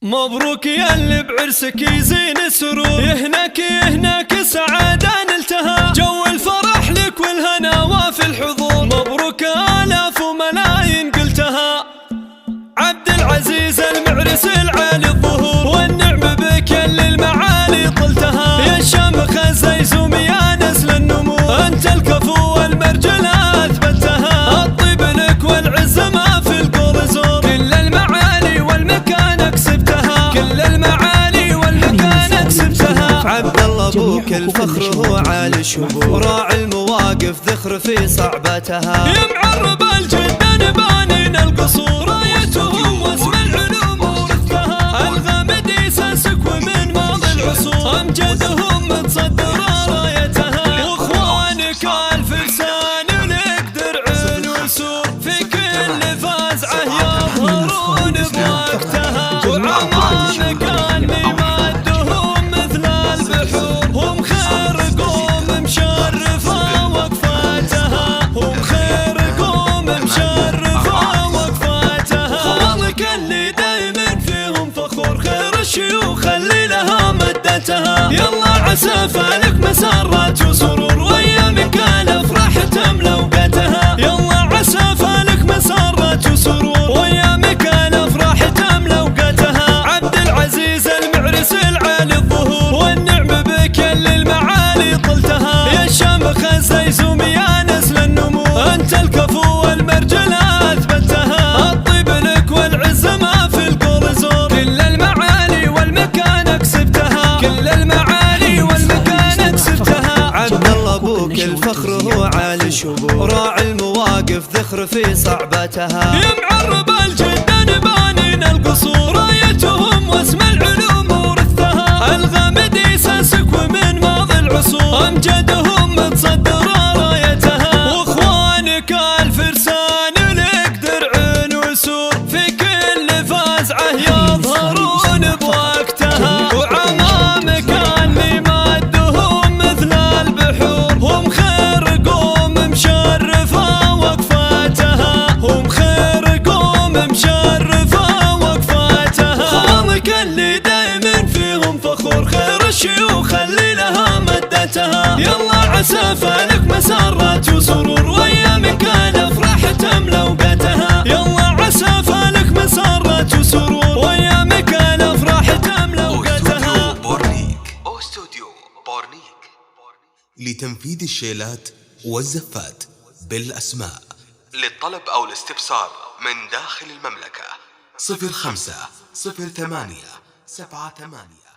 مبروك يا اللي بعرسك يزين السرور، يهناك يهناك سعادة نلتها، جو الفرح لك والهنا وفي الحضور، مبروك آلاف وملايين قلتها. عبد العزيز المعرس العالي الظهور، والنعم بك اللي المعالي طلتها، يا الشامخ الزيزوم يا نسل النمو، انت الكفو والمرجل اثبتها، الطيب لك والعز ما في القول زور، كل المعالي والمكان اكسبتها، كل المعالي والمكان اكسبتها. عبد الله ابوك الفخر هو عالي الشبور، راعي المواقف ذخر في صعبتها، يا معرب الجدان بانين القصور، رايتهم واسم العلوم ورثها، الغامدي ساسك ومن ماضي العصور، امجدهم متصدر رايتها، واخوانك الفرسان لك درع وسور، في كل فازعه يظهرون بوقتها، وعمامك الممادهم مثل البحور، هم خير قوم مشرفه وقفاتها، هم خير قوم مشرفه وقفاتها، خوالك اللي دايما فيهم فخور، خير الشيوخ اللي لها مدتها، يلا عسى فالك مسرات وسرور، وايامك الافراح تملا اوقاتها، يلا عسى فالك مسرات وسرور، وايامك الافراح تملا اوقاتها. عبد العزيز المعرس العالي الظهور، والنعم بك اللي المعالي طلتها، يا الشامخ الزيزوم يا نسل النمو، انت الكفو والمرجل اثبتها، الطيب لك والعز ما في القول زور، كل المعالي والمكان اكسبتها، كل المعالي والمكان اكسبتها. عبد الله ابوك الفخر هو عالي الشبور، راعي المواقف ذخر في صعبتها، يا معرب الجدان بانين القصور، رايتهم واسم العلوم ورثها، الغامدي ساسك ومن ماضي العصور، امجدهم متصدر رايتها، واخوانك الفرسان لك درع وسور، في كل فازعه يظهرون بوقتها، وعمامك الممادهم مثل البحور، هم خير قوم مشرفه وقفاتها، هم خير قوم مشرفه وقفاتها، خوالك اللي دايما فيهم فخور، خير الشيوخ اللي لها مدتها، يلا عسى فالك مسرات وسرور، وايامك الافراح تملا اوقاتها، يلا عسى فالك مسرات وسرور، وايامك الافراح تملا اوقاتها. استوديو بورنيك لتنفيذ الشيلات والزفات بالأسماء. للطلب أو الاستفسار من داخل المملكة 05 08 78